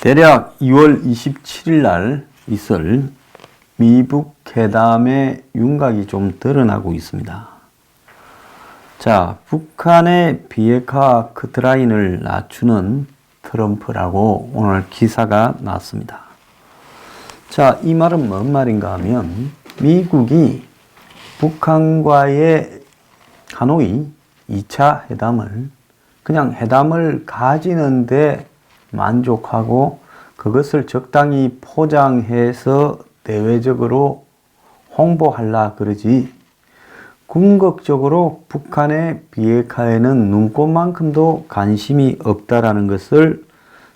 대략 2월 27일 날 있을 미북 회담의 윤곽이 좀 드러나고 있습니다. 자, 북한의 비핵화 커트라인을 낮추는 트럼프라고 오늘 기사가 났습니다. 자, 이 말은 뭔 말인가 하면 미국이 북한과의 하노이 2차 회담을 그냥 회담을 가지는데 만족하고 그것을 적당히 포장해서 대외적으로 홍보하려 그러지 궁극적으로 북한의 비핵화에는 눈꼽만큼도 관심이 없다라는 것을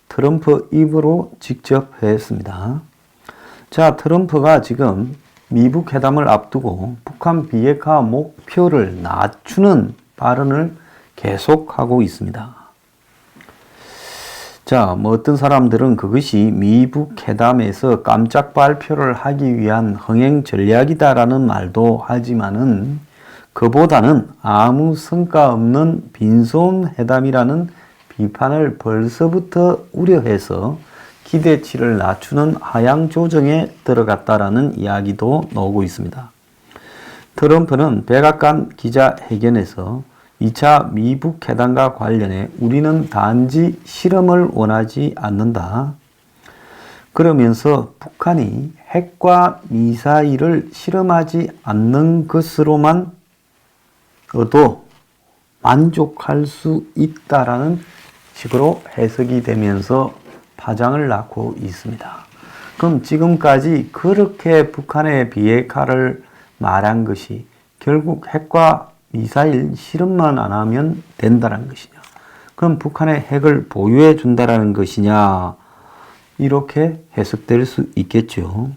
트럼프 입으로 직접 했습니다. 자, 트럼프가 지금 미북 회담을 앞두고 북한 비핵화 목표를 낮추는 발언을 계속하고 있습니다. 자, 어떤 사람들은 그것이 미북 회담에서 깜짝 발표를 하기 위한 흥행 전략이다라는 말도 하지만은 그보다는 아무 성과 없는 빈손 회담이라는 비판을 벌써부터 우려해서 기대치를 낮추는 하향 조정에 들어갔다라는 이야기도 나오고 있습니다. 트럼프는 백악관 기자회견에서 2차 미북 회담과 관련해 우리는 단지 실험을 원하지 않는다. 그러면서 북한이 핵과 미사일을 실험하지 않는 것으로만 도 만족할 수 있다라는 식으로 해석이 되면서 파장을 낳고 있습니다. 그럼 지금까지 그렇게 북한의 비핵화를 말한 것이 결국 핵과 미사일 실험만 안 하면 된다는 것이냐? 그럼 북한의 핵을 보유해 준다라는 것이냐? 이렇게 해석될 수 있겠죠.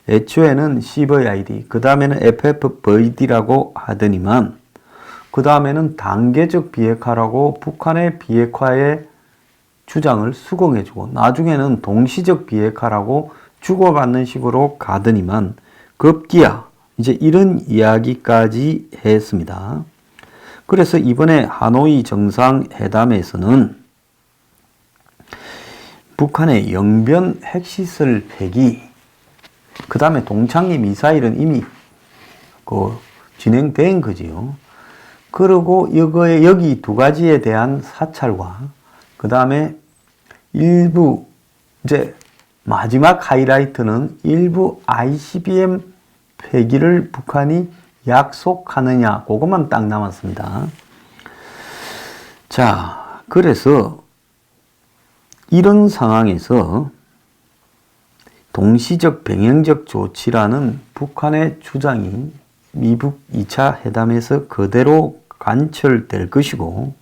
애초에는 CVID, 그 다음에는 FFVD라고 하더니만 그 다음에는 단계적 비핵화라고 북한의 비핵화의 주장을 수긍해주고 나중에는 동시적 비핵화라고 주고받는 식으로 가더니만 급기야 이제 이런 이야기까지 했습니다. 그래서 이번에 하노이 정상회담에서는 북한의 영변 핵시설 폐기, 그 다음에 동창리 미사일은 이미 진행된 거지요. 그리고 이거에 여기 두 가지에 대한 사찰과 그 다음에 일부 이제 마지막 하이라이트는 일부 ICBM 폐기를 북한이 약속하느냐 그것만 딱 남았습니다. 자, 그래서 이런 상황에서 동시적 병행적 조치라는 북한의 주장이 미북 2차 회담에서 그대로 관철될 것이고,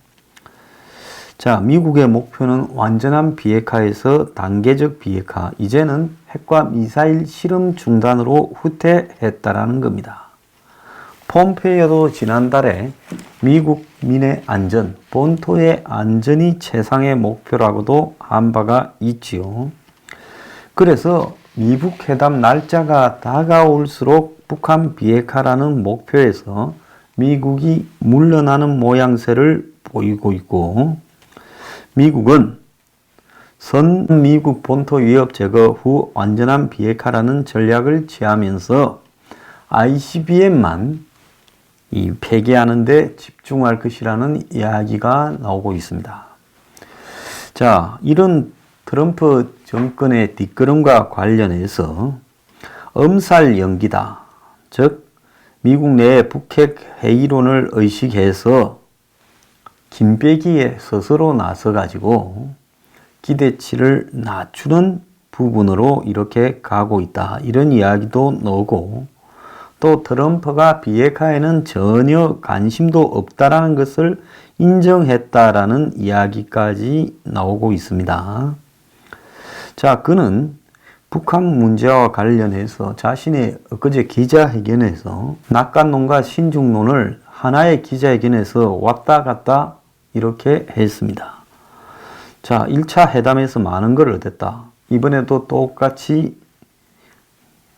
자, 미국의 목표는 완전한 비핵화에서 단계적 비핵화, 이제는 핵과 미사일 실험 중단으로 후퇴했다라는 겁니다. 폼페이오도 지난달에 미국민의 안전, 본토의 안전이 최상의 목표라고도 한 바가 있지요. 그래서 미북 회담 날짜가 다가올수록 북한 비핵화라는 목표에서 미국이 물러나는 모양새를 보이고 있고, 미국은 선미국 본토 위협 제거 후 완전한 비핵화라는 전략을 취하면서 ICBM만 폐기하는 데 집중할 것이라는 이야기가 나오고 있습니다. 자, 이런 트럼프 정권의 뒷걸음과 관련해서 엄살 연기다. 즉 미국 내 북핵 회의론을 의식해서 김배기에 스스로 나서가지고 기대치를 낮추는 부분으로 이렇게 가고 있다. 이런 이야기도 나오고 또 트럼프가 비핵화에는 전혀 관심도 없다라는 것을 인정했다라는 이야기까지 나오고 있습니다. 자, 그는 북한 문제와 관련해서 자신의 엊그제 기자회견에서 낙관론과 신중론을 하나의 기자회견에서 왔다 갔다 이렇게 했습니다. 자, 1차 회담에서 많은 걸 얻었다. 이번에도 똑같이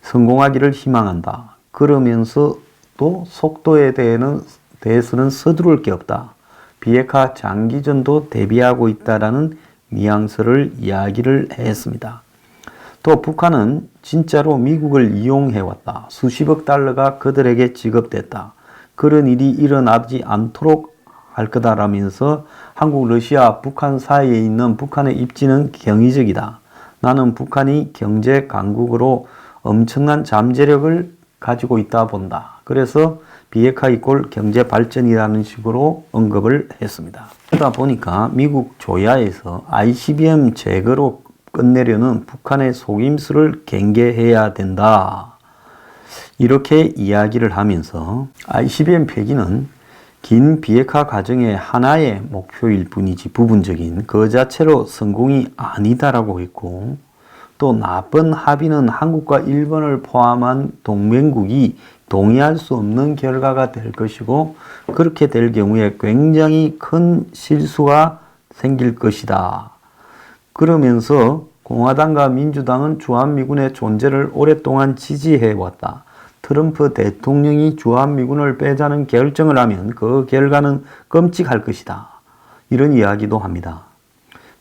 성공하기를 희망한다. 그러면서 또 속도에 대해서는 서두를 게 없다. 비핵화 장기전도 대비하고 있다라는 뉘앙스를 이야기를 했습니다. 또 북한은 진짜로 미국을 이용해왔다. 수십억 달러가 그들에게 지급됐다. 그런 일이 일어나지 않도록 할 거다라면서 한국, 러시아, 북한 사이에 있는 북한의 입지는 경이적이다. 나는 북한이 경제 강국으로 엄청난 잠재력을 가지고 있다 본다. 그래서 비핵화 이꼴 경제 발전이라는 식으로 언급을 했습니다. 그러다 보니까 미국 조야에서 ICBM 제거로 끝내려는 북한의 속임수를 경계해야 된다. 이렇게 이야기를 하면서 ICBM 폐기는 긴 비핵화 과정의 하나의 목표일 뿐이지 부분적인 그 자체로 성공이 아니다라고 했고, 또 나쁜 합의는 한국과 일본을 포함한 동맹국이 동의할 수 없는 결과가 될 것이고, 그렇게 될 경우에 굉장히 큰 실수가 생길 것이다. 그러면서 공화당과 민주당은 주한미군의 존재를 오랫동안 지지해왔다. 트럼프 대통령이 주한미군을 빼자는 결정을 하면 그 결과는 끔찍할 것이다. 이런 이야기도 합니다.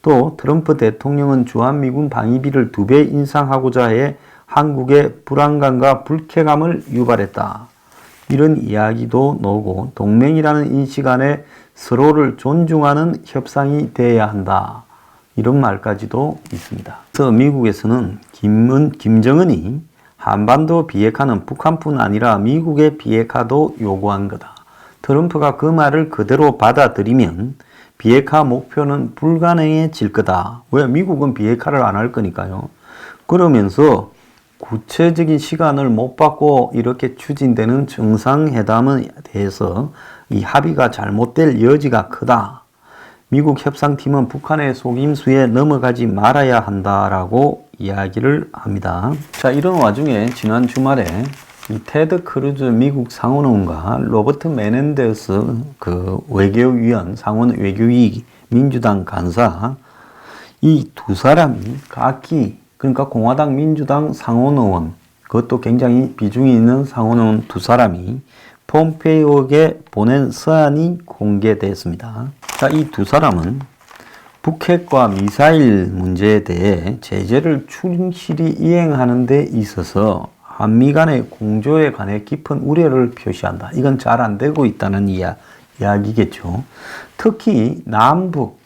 또 트럼프 대통령은 주한미군 방위비를 2배 인상하고자 해 한국의 불안감과 불쾌감을 유발했다. 이런 이야기도 나오고, 동맹이라는 인식 안에 서로를 존중하는 협상이 돼야 한다. 이런 말까지도 있습니다. 그래서 미국에서는 김정은이 한반도 비핵화는 북한뿐 아니라 미국의 비핵화도 요구한 거다. 트럼프가 그 말을 그대로 받아들이면 비핵화 목표는 불가능해질 거다. 왜? 미국은 비핵화를 안 할 거니까요. 그러면서 구체적인 시간을 못 받고 이렇게 추진되는 정상회담에 대해서 이 합의가 잘못될 여지가 크다. 미국 협상팀은 북한의 속임수에 넘어가지 말아야 한다라고 이야기를 합니다. 자, 이런 와중에 지난 주말에 이 테드 크루즈 미국 상원의원과 로버트 메넨데스 그 외교위원, 상원 외교위 민주당 간사, 이 두 사람이 각기, 그러니까 공화당 민주당 상원의원, 그것도 굉장히 비중이 있는 상원의원 두 사람이 폼페이오에게 보낸 서한이 공개됐습니다. 자, 이 두 사람은 북핵과 미사일 문제에 대해 제재를 충실히 이행하는 데 있어서 한미 간의 공조에 관해 깊은 우려를 표시한다. 이건 잘 안 되고 있다는 이야기겠죠. 특히 남북,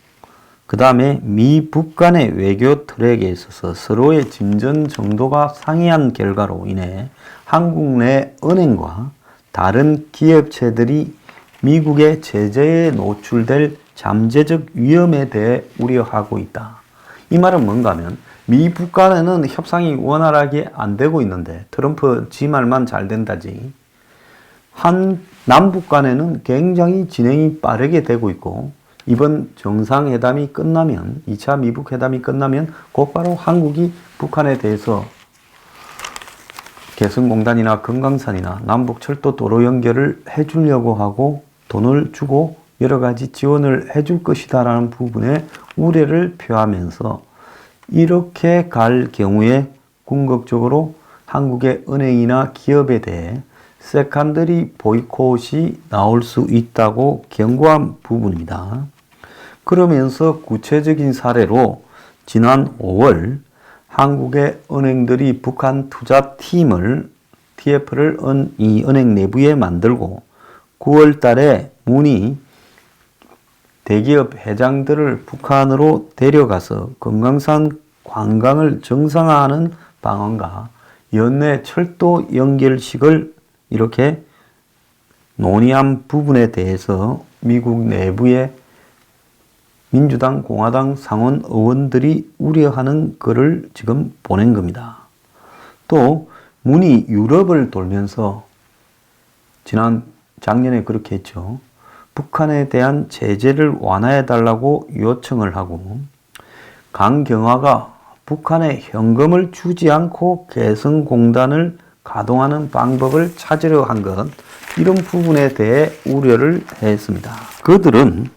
그 다음에 미북 간의 외교 트랙에 있어서 서로의 진전 정도가 상이한 결과로 인해 한국 내 은행과 다른 기업체들이 미국의 제재에 노출될 잠재적 위험에 대해 우려하고 있다. 이 말은 뭔가 하면 미북 간에는 협상이 원활하게 안 되고 있는데 트럼프 지 말만 잘 된다지, 남북 간에는 굉장히 진행이 빠르게 되고 있고, 이번 정상회담이 끝나면, 2차 미북 회담이 끝나면 곧바로 한국이 북한에 대해서 개성공단이나 금강산이나 남북철도 도로 연결을 해주려고 하고 돈을 주고 여러 가지 지원을 해줄 것이다 라는 부분에 우려를 표하면서, 이렇게 갈 경우에 궁극적으로 한국의 은행이나 기업에 대해 세컨더리 보이콧이 나올 수 있다고 경고한 부분입니다. 그러면서 구체적인 사례로 지난 5월 한국의 은행들이 북한 투자팀을, TF를 이 은행 내부에 만들고 9월 달에 문이 대기업 회장들을 북한으로 데려가서 금강산 관광을 정상화하는 방안과 연내 철도 연결식을 이렇게 논의한 부분에 대해서 미국 내부의 민주당, 공화당 상원 의원들이 우려하는 글을 지금 보낸 겁니다. 또 문이 유럽을 돌면서 작년에 그렇게 했죠. 북한에 대한 제재를 완화해달라고 요청을 하고, 강경화가 북한에 현금을 주지 않고 개성공단을 가동하는 방법을 찾으려 한 것, 이런 부분에 대해 우려를 했습니다. 그들은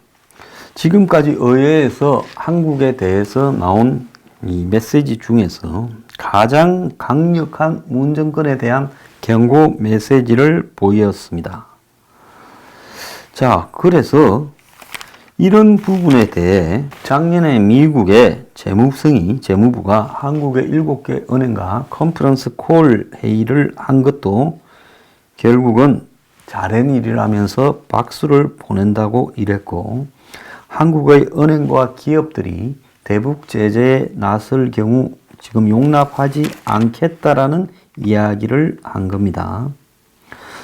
지금까지 의회에서 한국에 대해서 나온 이 메시지 중에서 가장 강력한 문정권에 대한 경고 메시지를 보였습니다. 자, 그래서 이런 부분에 대해 작년에 미국의 재무부가 한국의 7개 은행과 컨퍼런스 콜 회의를 한 것도 결국은 잘한 일이라면서 박수를 보낸다고 이랬고, 한국의 은행과 기업들이 대북 제재에 나설 경우 지금 용납하지 않겠다라는 이야기를 한 겁니다.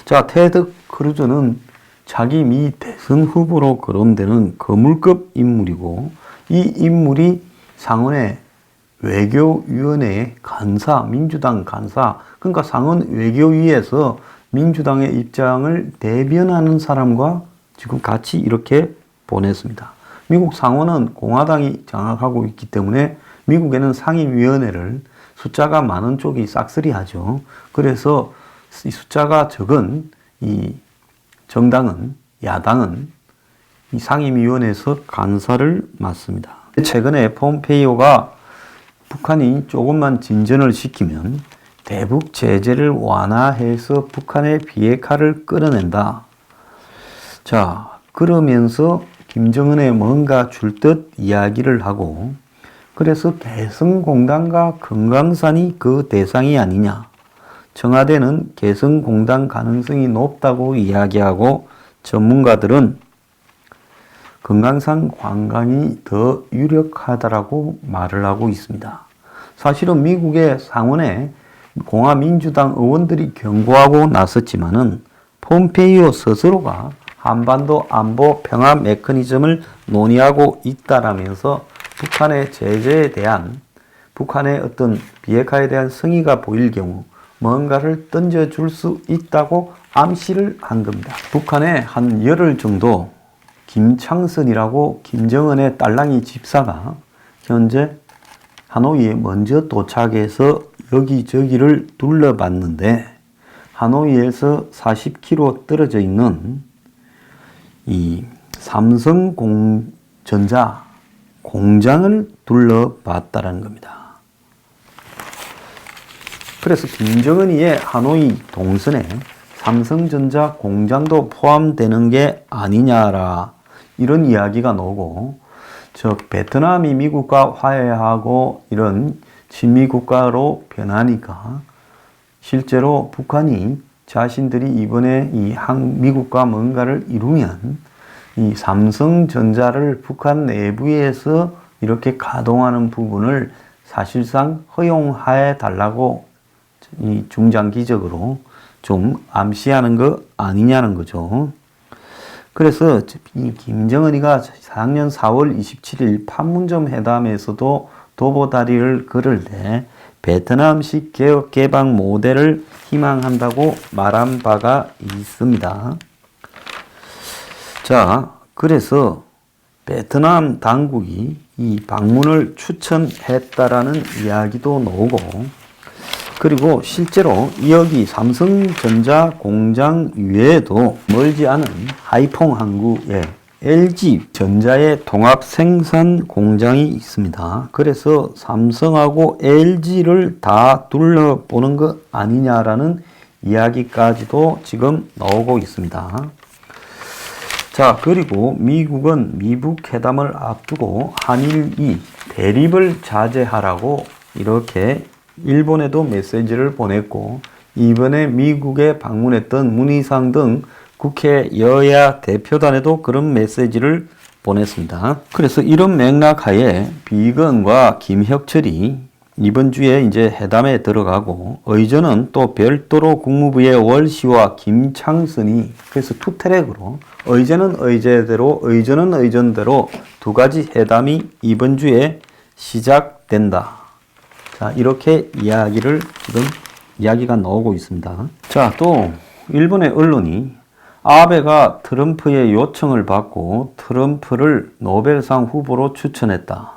자, 테드 크루즈는 자기 미 대선 후보로 거론되는 거물급 인물이고, 이 인물이 상원의 외교위원회 간사, 민주당 간사, 그러니까 상원 외교위에서 민주당의 입장을 대변하는 사람과 지금 같이 이렇게 보냈습니다. 미국 상원은 공화당이 장악하고 있기 때문에 미국에는 상임위원회를 숫자가 많은 쪽이 싹쓸이하죠. 그래서 이 숫자가 적은 이 정당은, 야당은 이 상임위원회에서 간사를 맡습니다. 최근에 폼페이오가 북한이 조금만 진전을 시키면 대북 제재를 완화해서 북한의 비핵화를 끌어낸다. 자, 그러면서 김정은에 뭔가 줄 듯 이야기를 하고, 그래서 개성공단과 금강산이 그 대상이 아니냐. 청와대는 개성공단 가능성이 높다고 이야기하고, 전문가들은 금강산 관광이 더 유력하다라고 말을 하고 있습니다. 사실은 미국의 상원에 공화민주당 의원들이 경고하고 나섰지만은 폼페이오 스스로가 한반도 안보 평화 메커니즘을 논의하고 있다라면서 북한의 제재에 대한, 북한의 어떤 비핵화에 대한 성의가 보일 경우 뭔가를 던져줄 수 있다고 암시를 한 겁니다. 북한의 한 열흘 정도 김창선이라고 김정은의 딸랑이 집사가 현재 하노이에 먼저 도착해서 여기저기를 둘러봤는데, 하노이에서 40km 떨어져 있는 이 삼성전자 공장을 둘러봤다는 겁니다. 그래서 김정은이의 하노이 동선에 삼성전자 공장도 포함되는 게 아니냐라, 이런 이야기가 나오고, 즉 베트남이 미국과 화해하고 이런 친미국가로 변하니까 실제로 북한이 자신들이 이번에 이 미국과 뭔가를 이루면 이 삼성전자를 북한 내부에서 이렇게 가동하는 부분을 사실상 허용해 달라고 이 중장기적으로 좀 암시하는 거 아니냐는 거죠. 그래서 이 김정은이가 작년 4월 27일 판문점 회담에서도 도보다리를 걸을 때 베트남식 개혁 개방 모델을 희망한다고 말한 바가 있습니다. 자, 그래서 베트남 당국이 이 방문을 추천했다라는 이야기도 나오고, 그리고 실제로 여기 삼성전자 공장 외에도 멀지 않은 하이퐁 항구에 LG전자의 통합 생산 공장이 있습니다. 그래서 삼성하고 LG를 다 둘러보는 것 아니냐라는 이야기까지도 지금 나오고 있습니다. 자, 그리고 미국은 미북 회담을 앞두고 한일이 대립을 자제하라고 이렇게 일본에도 메시지를 보냈고, 이번에 미국에 방문했던 문희상 등 국회 여야 대표단에도 그런 메시지를 보냈습니다. 그래서 이런 맥락 하에 비건과 김혁철이 이번 주에 이제 회담에 들어가고, 의전은 또 별도로 국무부의 월시와 김창선이, 그래서 투트랙으로 의제는 의제대로, 의전은 의전대로 두 가지 회담이 이번 주에 시작된다. 자, 이렇게 이야기가 나오고 있습니다. 자, 또 일본의 언론이 아베가 트럼프의 요청을 받고 트럼프를 노벨상 후보로 추천했다.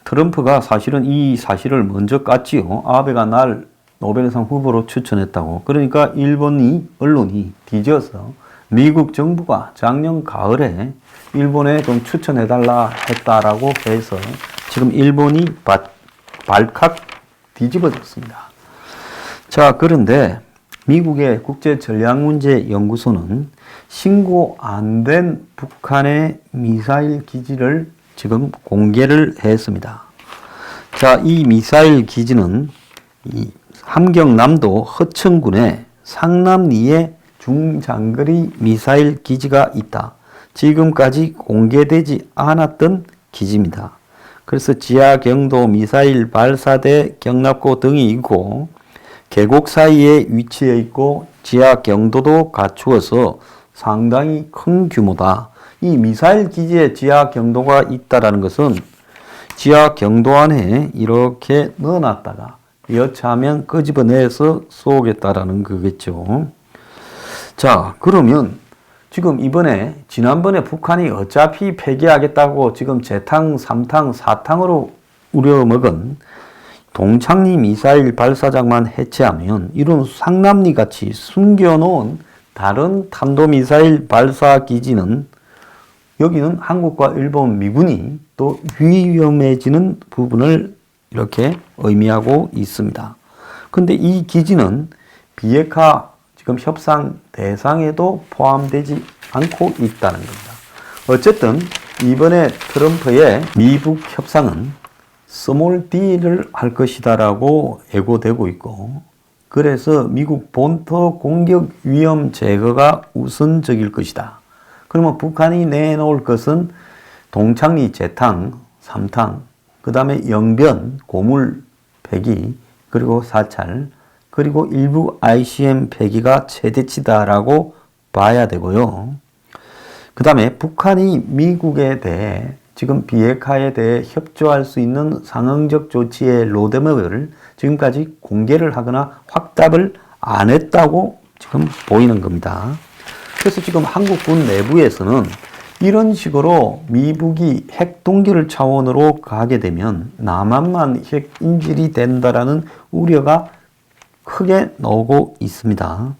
트럼프가 사실은 이 사실을 먼저 깠지요. 아베가 날 노벨상 후보로 추천했다고. 그러니까 일본이, 언론이 뒤져서 미국 정부가 작년 가을에 일본에 좀 추천해달라 했다라고 해서 지금 일본이 발칵 뒤집어졌습니다. 자, 그런데 미국의 국제전략문제연구소는 신고 안 된 북한의 미사일 기지를 지금 공개를 했습니다. 자, 이 미사일 기지는 이 함경남도 허천군의 상남리에 중장거리 미사일 기지가 있다. 지금까지 공개되지 않았던 기지입니다. 그래서 지하 경도 미사일 발사대 경납고 등이 있고 계곡 사이에 위치해 있고 지하 경도도 갖추어서 상당히 큰 규모다. 이 미사일 기지에 지하 경도가 있다라는 것은 지하 경도 안에 이렇게 넣어놨다가 여차하면 끄집어내서 쏘겠다라는 거겠죠. 자, 그러면 지금 지난번에 북한이 어차피 폐기하겠다고 지금 재탕, 3탕, 4탕으로 우려먹은 동창리 미사일 발사장만 해체하면 이런 상남리 같이 숨겨놓은 다른 탄도미사일 발사 기지는 여기는 한국과 일본, 미군이 또 위험해지는 부분을 이렇게 의미하고 있습니다. 근데 이 기지는 비핵화 지금 협상 대상에도 포함되지 않고 있다는 겁니다. 어쨌든 이번에 트럼프의 미북 협상은 스몰 D를 할 것이다라고 예고되고 있고, 그래서 미국 본토 공격 위험 제거가 우선적일 것이다. 그러면 북한이 내놓을 것은 동창리 재탕, 3탕, 그 다음에 영변, 고물 폐기, 그리고 사찰, 그리고 일부 ICM 폐기가 최대치다라고 봐야 되고요. 그 다음에 북한이 미국에 대해 지금 비핵화에 대해 협조할 수 있는 상응적 조치의 로드맵을 지금까지 공개를 하거나 확답을 안 했다고 지금 보이는 겁니다. 그래서 지금 한국군 내부에서는 이런 식으로 미북이 핵 동결 차원으로 가게 되면 남한만 핵 인질이 된다라는 우려가 크게 나오고 있습니다.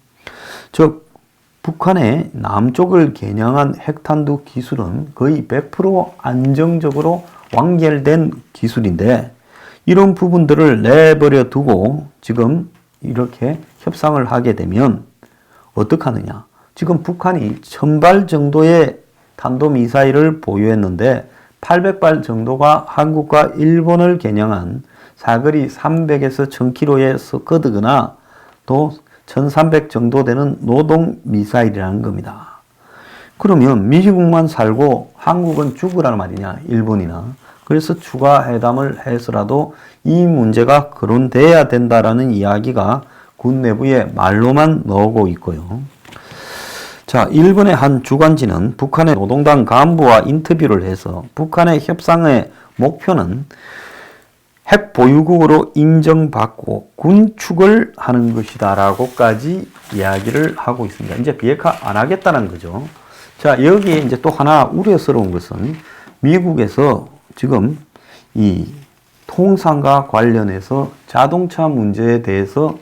즉 북한의 남쪽을 겨냥한 핵탄두 기술은 거의 100% 안정적으로 완결된 기술인데 이런 부분들을 내버려 두고 지금 이렇게 협상을 하게 되면 어떡하느냐. 지금 북한이 1000발 정도의 탄도미사일을 보유했는데 800발 정도가 한국과 일본을 겨냥한 사거리 300에서 1000km에 서거드거나 또 1300 정도 되는 노동 미사일이라는 겁니다. 그러면 미국만 살고 한국은 죽으라는 말이냐, 일본이나. 그래서 추가 회담을 해서라도 이 문제가 거론돼야 된다라는 이야기가 군 내부에 말로만 나오고 있고요. 자, 일본의 한 주간지는 북한의 노동당 간부와 인터뷰를 해서 북한의 협상의 목표는 핵 보유국으로 인정받고 군축을 하는 것이다 라고까지 이야기를 하고 있습니다. 이제 비핵화 안 하겠다는 거죠. 자, 여기에 이제 또 하나 우려스러운 것은 미국에서 지금 이 통상과 관련해서 자동차 문제에 대해서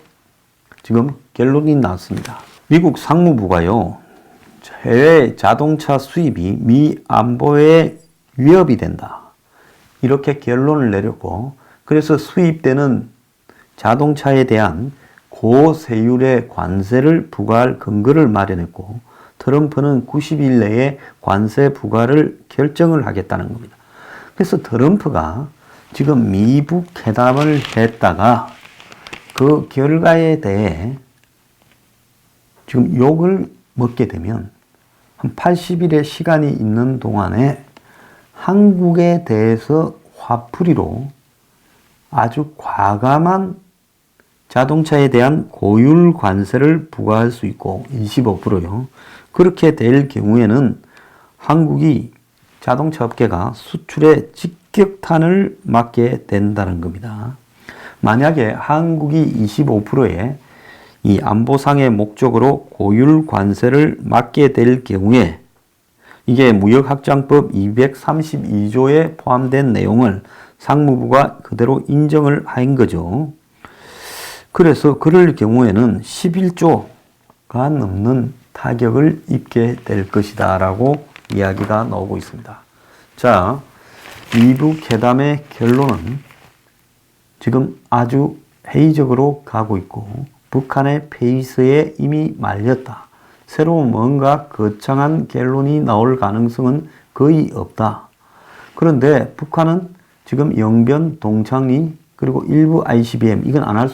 지금 결론이 났습니다. 미국 상무부가요, 해외 자동차 수입이 미 안보에 위협이 된다. 이렇게 결론을 내렸고, 그래서 수입되는 자동차에 대한 고세율의 관세를 부과할 근거를 마련했고, 트럼프는 90일 내에 관세 부과를 결정을 하겠다는 겁니다. 그래서 트럼프가 지금 미북 회담을 했다가 그 결과에 대해 지금 욕을 먹게 되면 한 80일의 시간이 있는 동안에 한국에 대해서 화풀이로 아주 과감한 자동차에 대한 고율 관세를 부과할 수 있고 25%요. 그렇게 될 경우에는 한국이 자동차 업계가 수출에 직격탄을 맞게 된다는 겁니다. 만약에 한국이 25%의 이 안보상의 목적으로 고율 관세를 맞게 될 경우에 이게 무역확장법 232조에 포함된 내용을 상무부가 그대로 인정을 한 거죠. 그래서 그럴 경우에는 11조가 넘는 타격을 입게 될 것이다 라고 이야기가 나오고 있습니다. 자, 미북 회담의 결론은 지금 아주 회의적으로 가고 있고 북한의 페이스에 이미 말렸다. 새로운 뭔가 거창한 결론이 나올 가능성은 거의 없다. 그런데 북한은 지금 영변, 동창리, 그리고 일부 ICBM, 이건 안 할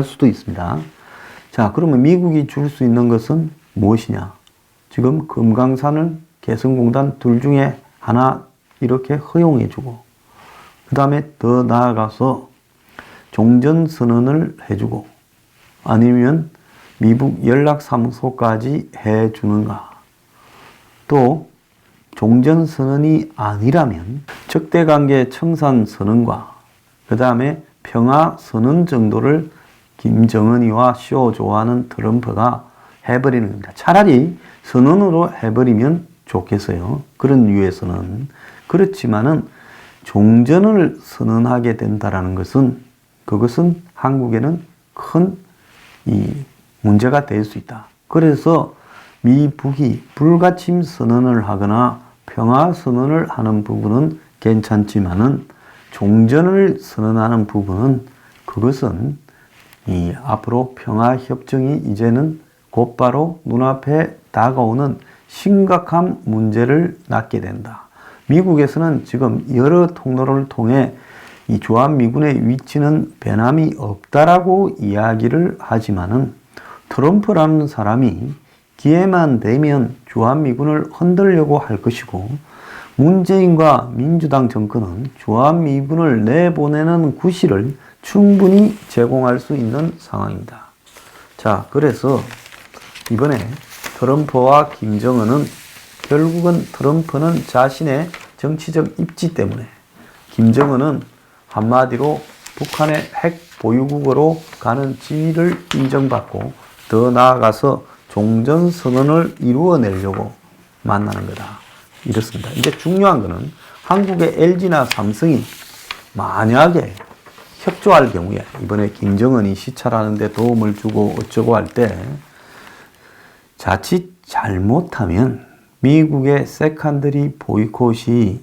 수도 있습니다. 자, 그러면 미국이 줄 수 있는 것은 무엇이냐? 지금 금강산을 개성공단 둘 중에 하나 이렇게 허용해주고, 그 다음에 더 나아가서 종전선언을 해주고, 아니면 미국 연락사무소까지 해주는가? 또 종전선언이 아니라면 적대관계 청산선언과 그 다음에 평화선언 정도를 김정은이와 쇼 좋아하는 트럼프가 해버리는 겁니다. 차라리 선언으로 해버리면 좋겠어요. 그런 이유에서는. 그렇지만은 종전을 선언하게 된다라는 것은, 그것은 한국에는 큰 문제가 될 수 있다. 그래서 미북이 불가침 선언을 하거나 평화 선언을 하는 부분은 괜찮지만은 종전을 선언하는 부분은, 그것은 앞으로 평화 협정이 이제는 곧바로 눈앞에 다가오는 심각한 문제를 낳게 된다. 미국에서는 지금 여러 통로를 통해 이 주한미군의 위치는 변함이 없다라고 이야기를 하지만은, 트럼프라는 사람이 기회만 되면 주한미군을 흔들려고 할 것이고, 문재인과 민주당 정권은 주한미군을 내보내는 구실을 충분히 제공할 수 있는 상황입니다. 자, 그래서 이번에 트럼프와 김정은은, 결국은 트럼프는 자신의 정치적 입지 때문에, 김정은은 한마디로 북한의 핵 보유국으로 가는 지위를 인정받고 더 나아가서 종전선언을 이루어내려고 만나는 거다. 이렇습니다. 이제 중요한 거는 한국의 LG나 삼성이 만약에 협조할 경우에, 이번에 김정은이 시찰하는 데 도움을 주고 어쩌고 할 때 자칫 잘못하면 미국의 세컨더리 보이콧이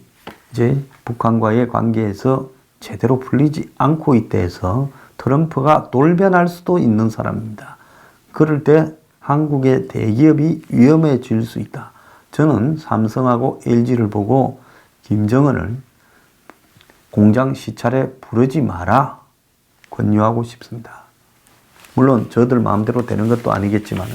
이제 북한과의 관계에서 제대로 풀리지 않고 있다 해서 트럼프가 돌변할 수도 있는 사람입니다. 그럴 때 한국의 대기업이 위험해질 수 있다. 저는 삼성하고 LG를 보고 김정은을 공장 시찰에 부르지 마라 권유하고 싶습니다. 물론 저들 마음대로 되는 것도 아니겠지만